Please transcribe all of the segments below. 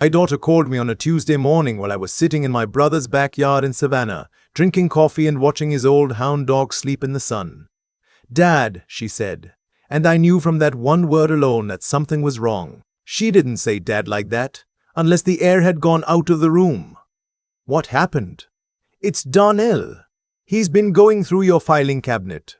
My daughter called me on a Tuesday morning while I was sitting in my brother's backyard in Savannah, drinking coffee and watching his old hound dog sleep in the sun. "Dad," she said, and I knew from that one word alone that something was wrong. She didn't say Dad like that, unless the air had gone out of the room. "What happened?" "It's Darnell. He's been going through your filing cabinet."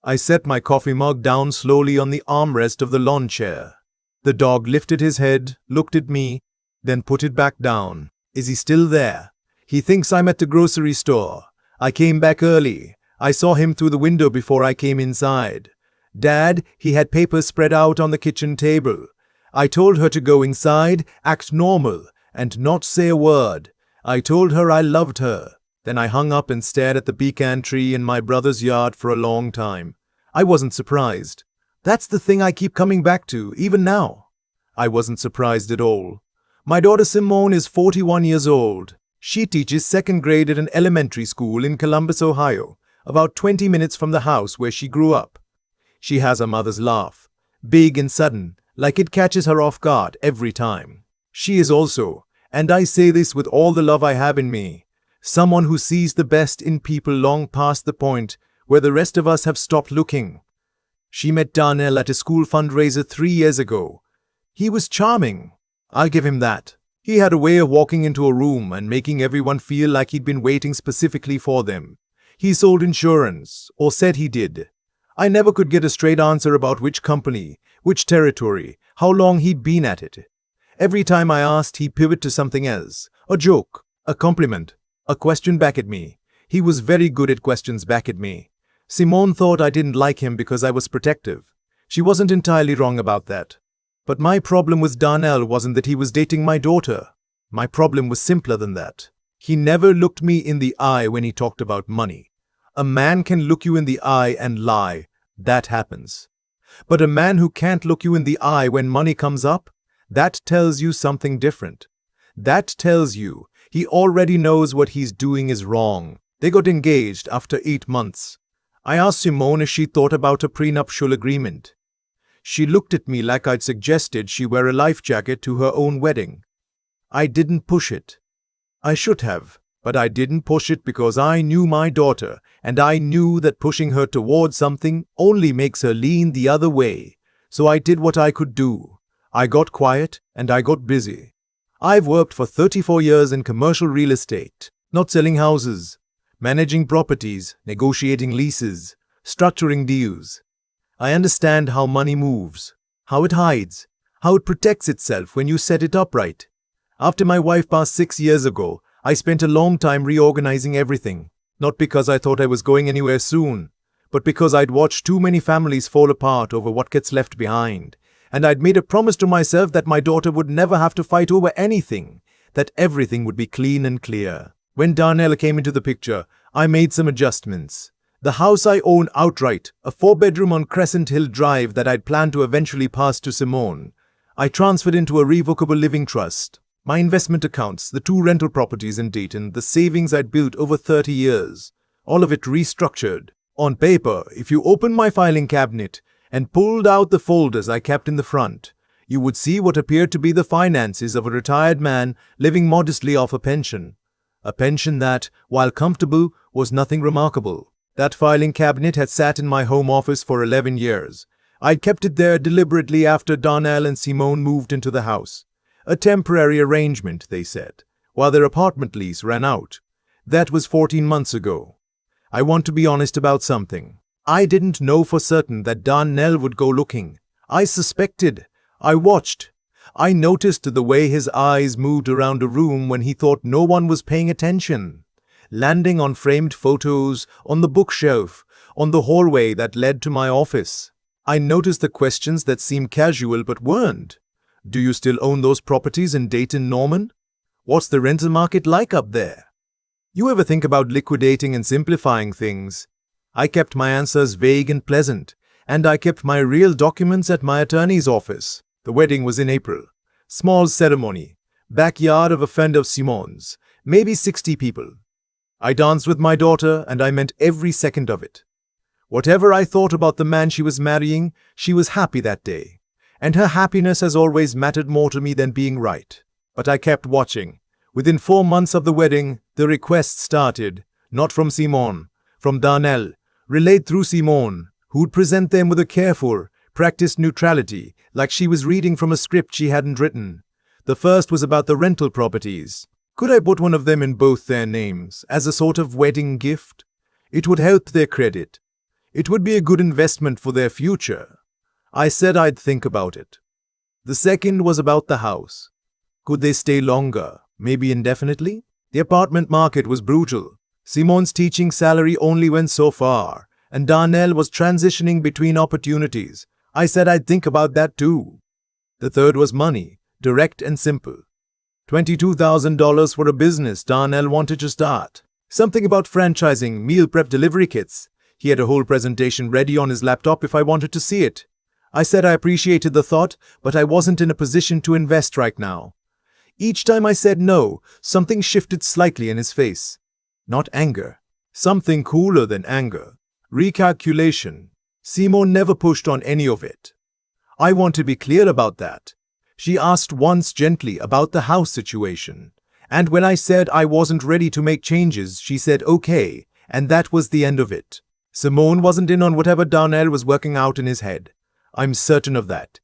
I set my coffee mug down slowly on the armrest of the lawn chair. The dog lifted his head, looked at me, then put it back down. "Is he still there?" "He thinks I'm at the grocery store. I came back early. I saw him through the window before I came inside. Dad, he had papers spread out on the kitchen table. I told her to go inside, act normal, and not say a word. I told her I loved her. Then I hung up and stared at the pecan tree in my brother's yard for a long time. I wasn't surprised. That's the thing I keep coming back to, even now. I wasn't surprised at all. My daughter Simone is 41 years old. She teaches second grade at an elementary school in Columbus, Ohio, about 20 minutes from the house where she grew up. She has her mother's laugh, big and sudden, like it catches her off guard every time. She is also, and I say this with all the love I have in me, someone who sees the best in people long past the point where the rest of us have stopped looking. She met Darnell at a school fundraiser 3 years ago. He was charming. I'll give him that. He had a way of walking into a room and making everyone feel like he'd been waiting specifically for them. He sold insurance, or said he did. I never could get a straight answer about which company, which territory, how long he'd been at it. Every time I asked, he'd pivot to something else. A joke, a compliment, a question back at me. He was very good at questions back at me. Simone thought I didn't like him because I was protective. She wasn't entirely wrong about that. But my problem with Darnell wasn't that he was dating my daughter. My problem was simpler than that. He never looked me in the eye when he talked about money. A man can look you in the eye and lie. That happens. But a man who can't look you in the eye when money comes up, that tells you something different. That tells you he already knows what he's doing is wrong. They got engaged after 8 months. I asked Simone if she thought about a prenuptial agreement. She looked at me like I'd suggested she wear a life jacket to her own wedding. I didn't push it. I should have, but I didn't push it because I knew my daughter, and I knew that pushing her towards something only makes her lean the other way. So I did what I could do. I got quiet and I got busy. I've worked for 34 years in commercial real estate, not selling houses, managing properties, negotiating leases, structuring deals. I understand how money moves, how it hides, how it protects itself when you set it up right. After my wife passed 6 years ago, I spent a long time reorganizing everything, not because I thought I was going anywhere soon, but because I'd watched too many families fall apart over what gets left behind, and I'd made a promise to myself that my daughter would never have to fight over anything, that everything would be clean and clear. When Darnell came into the picture, I made some adjustments. The house I own outright, a 4-bedroom on Crescent Hill Drive that I'd planned to eventually pass to Simone, I transferred into a revocable living trust. My investment accounts, the 2 rental properties in Dayton, the savings I'd built over 30 years, all of it restructured. On paper, if you opened my filing cabinet and pulled out the folders I kept in the front, you would see what appeared to be the finances of a retired man living modestly off a pension. A pension that, while comfortable, was nothing remarkable. That filing cabinet had sat in my home office for 11 years. I'd kept it there deliberately after Darnell and Simone moved into the house. A temporary arrangement, they said, while their apartment lease ran out. That was 14 months ago. I want to be honest about something. I didn't know for certain that Darnell would go looking. I suspected. I watched. I noticed the way his eyes moved around a room when he thought no one was paying attention, landing on framed photos, on the bookshelf, on the hallway that led to my office. I noticed the questions that seemed casual but weren't. Do you still own those properties in Dayton, Norman? What's the rental market like up there? You ever think about liquidating and simplifying things? I kept my answers vague and pleasant, and I kept my real documents at my attorney's office. The wedding was in April. Small ceremony. Backyard of a friend of Simone's. Maybe 60 people. I danced with my daughter, and I meant every second of it. Whatever I thought about the man she was marrying, she was happy that day. And her happiness has always mattered more to me than being right. But I kept watching. Within 4 months of the wedding, the requests started, not from Simone, from Darnell, relayed through Simone, who'd present them with a careful, practiced neutrality, like she was reading from a script she hadn't written. The first was about the rental properties. Could I put one of them in both their names, as a sort of wedding gift? It would help their credit. It would be a good investment for their future. I said I'd think about it. The second was about the house. Could they stay longer, maybe indefinitely? The apartment market was brutal. Simone's teaching salary only went so far, and Darnell was transitioning between opportunities. I said I'd think about that too. The third was money, direct and simple. $22,000 for a business Darnell wanted to start. Something about franchising meal prep delivery kits. He had a whole presentation ready on his laptop if I wanted to see it. I said I appreciated the thought, but I wasn't in a position to invest right now. Each time I said no, something shifted slightly in his face. Not anger. Something cooler than anger. Recalculation. Simone never pushed on any of it. I want to be clear about that. She asked once gently about the house situation. And when I said I wasn't ready to make changes, she said okay, and that was the end of it. Simone wasn't in on whatever Darnell was working out in his head. I'm certain of that.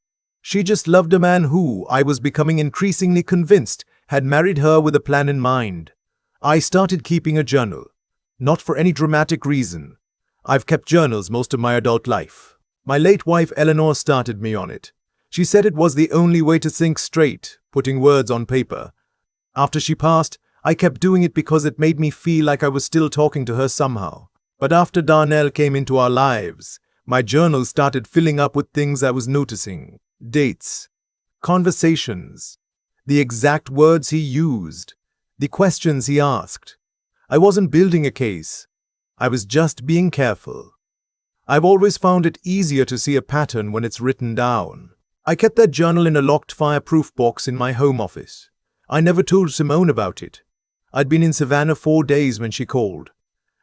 She just loved a man who, I was becoming increasingly convinced, had married her with a plan in mind. I started keeping a journal. Not for any dramatic reason. I've kept journals most of my adult life. My late wife Eleanor started me on it. She said it was the only way to think straight, putting words on paper. After she passed, I kept doing it because it made me feel like I was still talking to her somehow. But after Darnell came into our lives, my journal started filling up with things I was noticing. Dates, conversations, the exact words he used, the questions he asked. I wasn't building a case. I was just being careful. I've always found it easier to see a pattern when it's written down. I kept that journal in a locked fireproof box in my home office. I never told Simone about it. I'd been in Savannah 4 days when she called.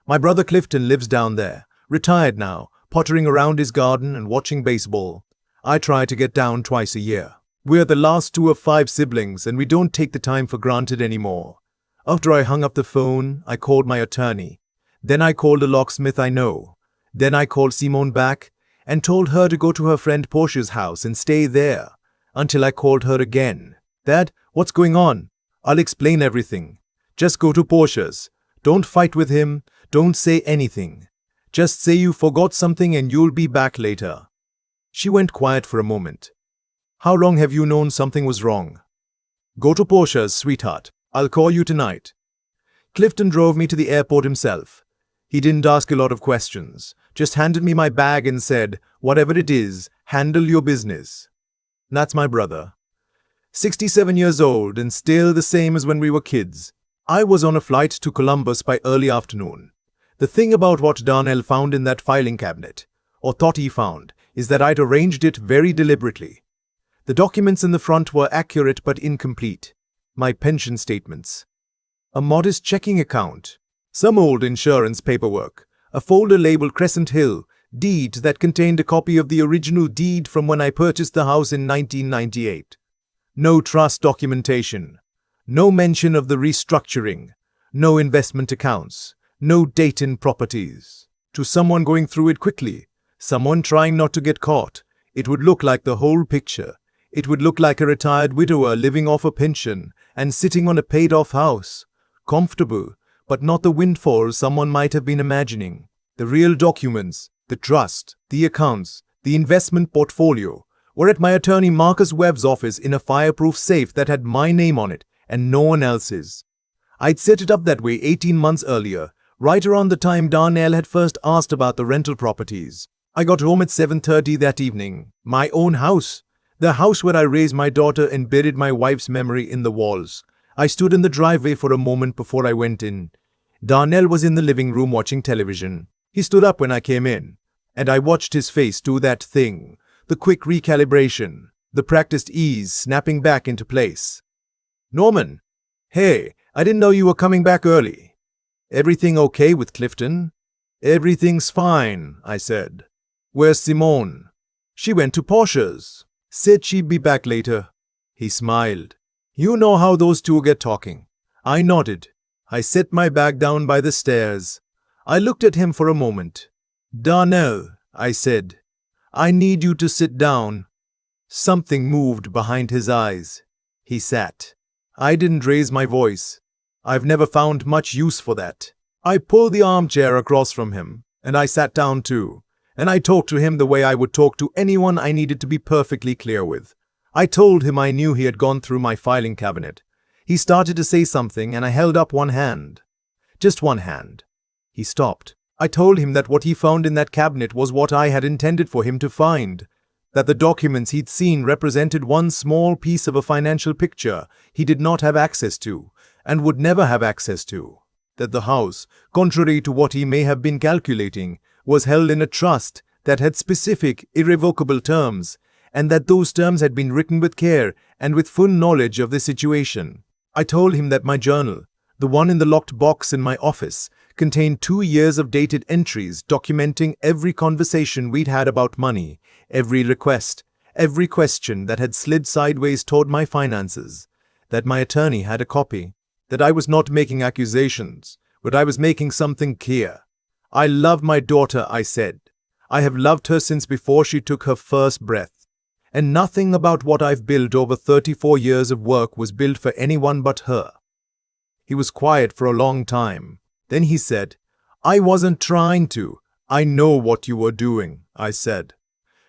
My brother Clifton lives down there, retired now, pottering around his garden and watching baseball. I try to get down twice a year. We're the last 2 of 5 siblings and we don't take the time for granted anymore. After I hung up the phone, I called my attorney. Then I called a locksmith I know. Then I called Simone back and told her to go to her friend Portia's house and stay there until I called her again. Dad, what's going on? I'll explain everything. Just go to Portia's. Don't fight with him. Don't say anything. Just say you forgot something and you'll be back later. She went quiet for a moment. How long have you known something was wrong? Go to Portia's, sweetheart. I'll call you tonight. Clifton drove me to the airport himself. He didn't ask a lot of questions, just handed me my bag and said, whatever it is, handle your business. That's my brother. 67 years old and still the same as when we were kids. I was on a flight to Columbus by early afternoon. The thing about what Darnell found in that filing cabinet, or thought he found, is that I'd arranged it very deliberately. The documents in the front were accurate but incomplete. My pension statements. A modest checking account. Some old insurance paperwork, a folder labeled Crescent Hill, deeds that contained a copy of the original deed from when I purchased the house in 1998. No trust documentation, no mention of the restructuring, no investment accounts, no date in properties. To someone going through it quickly, someone trying not to get caught, it would look like the whole picture. It would look like a retired widower living off a pension and sitting on a paid-off house, comfortable, but not the windfall someone might have been imagining. The real documents, the trust, the accounts, the investment portfolio, were at my attorney Marcus Webb's office in a fireproof safe that had my name on it and no one else's. I'd set it up that way 18 months earlier, right around the time Darnell had first asked about the rental properties. I got home at 7:30 that evening. My own house. The house where I raised my daughter and buried my wife's memory in the walls. I stood in the driveway for a moment before I went in. Darnell was in the living room watching television. He stood up when I came in, and I watched his face do that thing, the quick recalibration, the practiced ease snapping back into place. Norman, hey, I didn't know you were coming back early. Everything okay with Clifton? Everything's fine, I said. Where's Simone? She went to Portia's. Said she'd be back later. He smiled. You know how those two get talking. I nodded. I set my bag down by the stairs. I looked at him for a moment. Darnell, I said, I need you to sit down. Something moved behind his eyes. He sat. I didn't raise my voice. I've never found much use for that. I pulled the armchair across from him, and I sat down too. And I talked to him the way I would talk to anyone I needed to be perfectly clear with. I told him I knew he had gone through my filing cabinet. He started to say something, and I held up one hand. Just one hand. He stopped. I told him that what he found in that cabinet was what I had intended for him to find. That the documents he'd seen represented one small piece of a financial picture he did not have access to, and would never have access to. That the house, contrary to what he may have been calculating, was held in a trust that had specific, irrevocable terms, and that those terms had been written with care and with full knowledge of the situation. I told him that my journal, the one in the locked box in my office, contained 2 years of dated entries documenting every conversation we'd had about money, every request, every question that had slid sideways toward my finances, that my attorney had a copy, that I was not making accusations, but I was making something clear. I love my daughter, I said. I have loved her since before she took her first breath. And nothing about what I've built over 34 years of work was built for anyone but her. He was quiet for a long time. Then he said, I wasn't trying to. I know what you were doing, I said.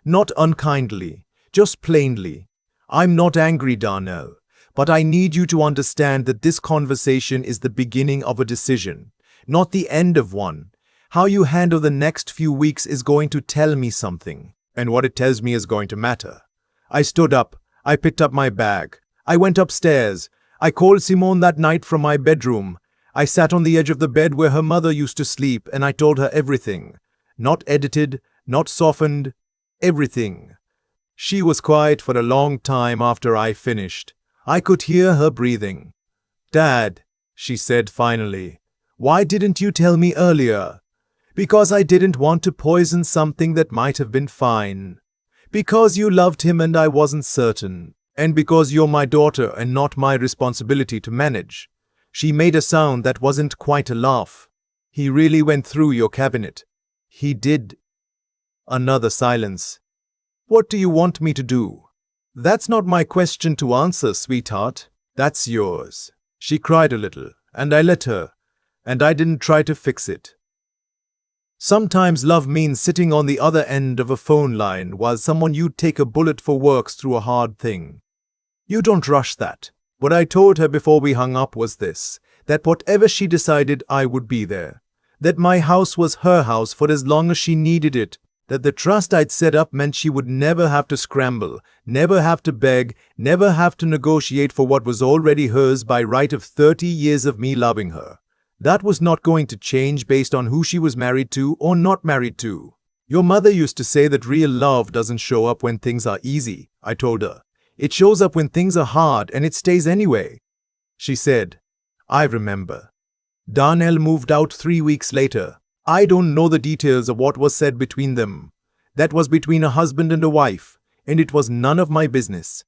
Not unkindly, just plainly. I'm not angry, Darnell, but I need you to understand that this conversation is the beginning of a decision, not the end of one. How you handle the next few weeks is going to tell me something, and what it tells me is going to matter. I stood up. I picked up my bag. I went upstairs. I called Simone that night from my bedroom. I sat on the edge of the bed where her mother used to sleep, and I told her everything. Not edited, not softened, everything. She was quiet for a long time after I finished. I could hear her breathing. Dad, she said finally, why didn't you tell me earlier? Because I didn't want to poison something that might have been fine. Because you loved him and I wasn't certain. And because you're my daughter and not my responsibility to manage. She made a sound that wasn't quite a laugh. He really went through your cabinet. He did. Another silence. What do you want me to do? That's not my question to answer, sweetheart. That's yours. She cried a little, and I let her, and I didn't try to fix it. Sometimes love means sitting on the other end of a phone line while someone you'd take a bullet for works through a hard thing. You don't rush that. What I told her before we hung up was this, that whatever she decided, I would be there. That my house was her house for as long as she needed it. That the trust I'd set up meant she would never have to scramble, never have to beg, never have to negotiate for what was already hers by right of 30 years of me loving her. That was not going to change based on who she was married to or not married to. Your mother used to say that real love doesn't show up when things are easy, I told her. It shows up when things are hard and it stays anyway. She said, I remember. Darnell moved out 3 weeks later. I don't know the details of what was said between them. That was between a husband and a wife, and it was none of my business.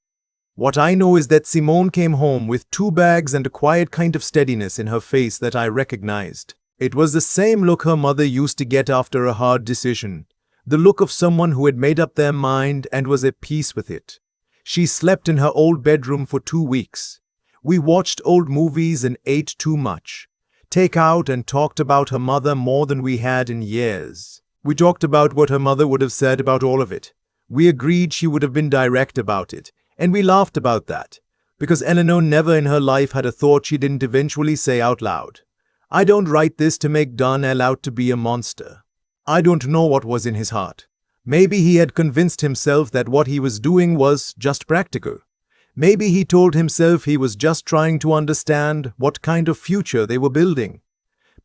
What I know is that Simone came home with 2 bags and a quiet kind of steadiness in her face that I recognized. It was the same look her mother used to get after a hard decision, the look of someone who had made up their mind and was at peace with it. She slept in her old bedroom for 2 weeks. We watched old movies and ate too much. Take out and talked about her mother more than we had in years. We talked about what her mother would have said about all of it. We agreed she would have been direct about it. And we laughed about that, because Eleanor never in her life had a thought she didn't eventually say out loud. I don't write this to make Darnell out to be a monster. I don't know what was in his heart. Maybe he had convinced himself that what he was doing was just practical. Maybe he told himself he was just trying to understand what kind of future they were building.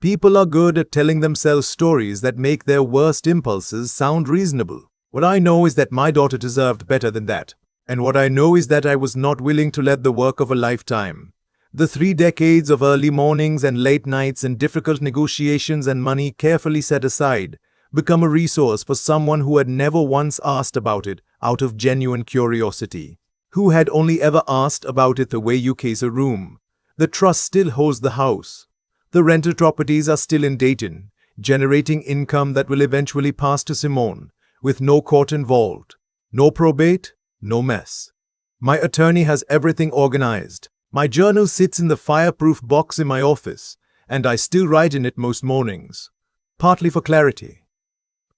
People are good at telling themselves stories that make their worst impulses sound reasonable. What I know is that my daughter deserved better than that. And what I know is that I was not willing to let the work of a lifetime, the 3 decades of early mornings and late nights and difficult negotiations and money carefully set aside, become a resource for someone who had never once asked about it out of genuine curiosity. who had only ever asked about it the way you case a room. The trust still holds the house. The rental properties are still in Dayton, generating income that will eventually pass to Simone, with no court involved, no probate, no mess. My attorney has everything organized. My journal sits in the fireproof box in my office, and I still write in it most mornings. Partly for clarity.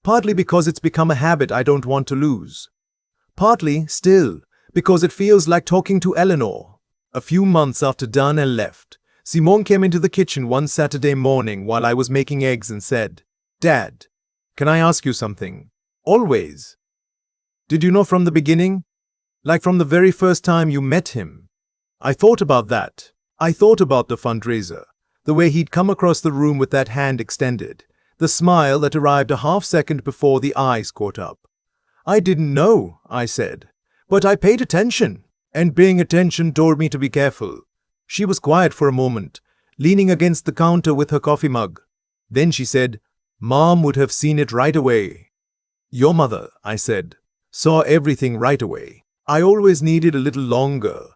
Partly because it's become a habit I don't want to lose. Partly, still, because it feels like talking to Eleanor. A few months after Darnell left, Simone came into the kitchen one Saturday morning while I was making eggs and said, "Dad, can I ask you something? Always. Did you know from the beginning? Like from the very first time you met him?" I thought about that. I thought about the fundraiser, the way he'd come across the room with that hand extended, the smile that arrived a half-second before the eyes caught up. "I didn't know," I said, "but I paid attention, and paying attention told me to be careful." She was quiet for a moment, leaning against the counter with her coffee mug. Then she said, "Mom would have seen it right away." "Your mother," I said, "saw everything right away. I always needed a little longer."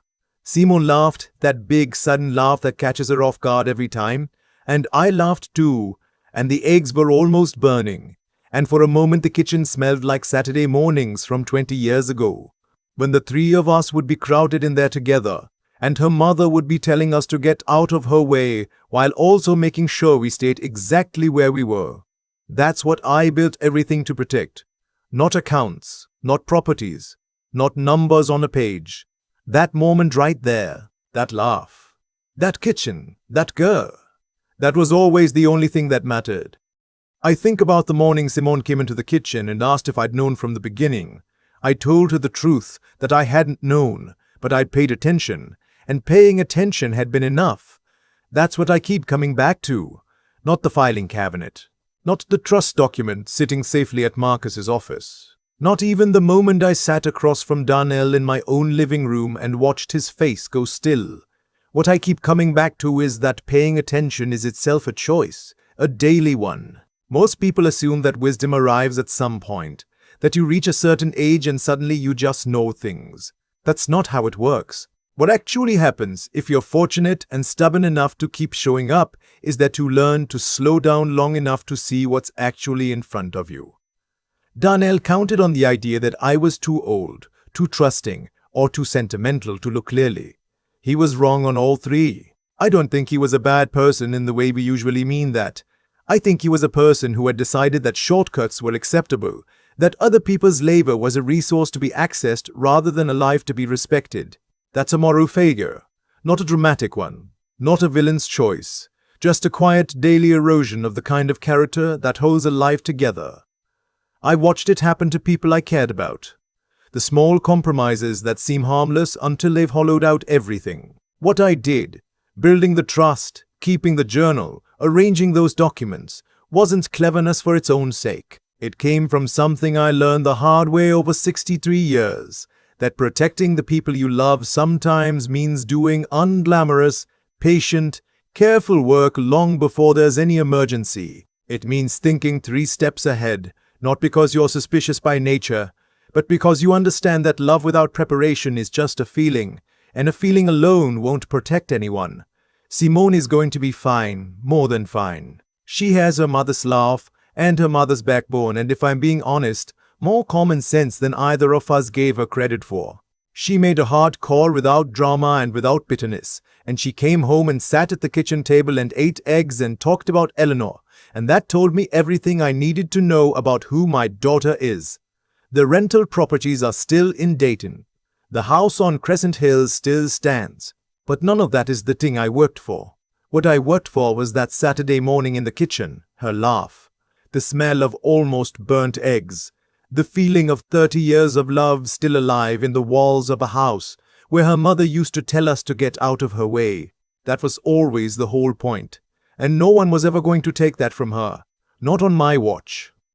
Simone laughed, that big, sudden laugh that catches her off guard every time, and I laughed too, and the eggs were almost burning, and for a moment the kitchen smelled like Saturday mornings from 20 years ago, when the three of us would be crowded in there together, and her mother would be telling us to get out of her way while also making sure we stayed exactly where we were. That's what I built everything to protect. Not accounts, not properties, not numbers on a page. That moment right there, that laugh, that kitchen, that girl. That was always the only thing that mattered. I think about the morning Simone came into the kitchen and asked if I'd known from the beginning. I told her the truth, that I hadn't known, but I'd paid attention, and paying attention had been enough. That's what I keep coming back to. Not the filing cabinet. Not the trust document sitting safely at Marcus's office. Not even the moment I sat across from Darnell in my own living room and watched his face go still. What I keep coming back to is that paying attention is itself a choice, a daily one. Most people assume that wisdom arrives at some point, that you reach a certain age and suddenly you just know things. That's not how it works. What actually happens, if you're fortunate and stubborn enough to keep showing up, is that you learn to slow down long enough to see what's actually in front of you. Darnell counted on the idea that I was too old, too trusting, or too sentimental to look clearly. He was wrong on all three. I don't think he was a bad person in the way we usually mean that. I think he was a person who had decided that shortcuts were acceptable, that other people's labor was a resource to be accessed rather than a life to be respected. That's a moral failure, not a dramatic one, not a villain's choice, just a quiet daily erosion of the kind of character that holds a life together. I watched it happen to people I cared about. The small compromises that seem harmless until they've hollowed out everything. What I did, building the trust, keeping the journal, arranging those documents, wasn't cleverness for its own sake. It came from something I learned the hard way over 63 years. That protecting the people you love sometimes means doing unglamorous, patient, careful work long before there's any emergency. It means thinking 3 steps ahead, not because you're suspicious by nature, but because you understand that love without preparation is just a feeling, and a feeling alone won't protect anyone. Simone is going to be fine, more than fine. She has her mother's laugh and her mother's backbone, and if I'm being honest, more common sense than either of us gave her credit for. She made a hard call without drama and without bitterness, and she came home and sat at the kitchen table and ate eggs and talked about Eleanor, and that told me everything I needed to know about who my daughter is. The rental properties are still in Dayton. The house on Crescent Hills still stands. But none of that is the thing I worked for. What I worked for was that Saturday morning in the kitchen, her laugh, the smell of almost burnt eggs, the feeling of 30 years of love still alive in the walls of a house where her mother used to tell us to get out of her way. That was always the whole point, and no one was ever going to take that from her. Not on my watch.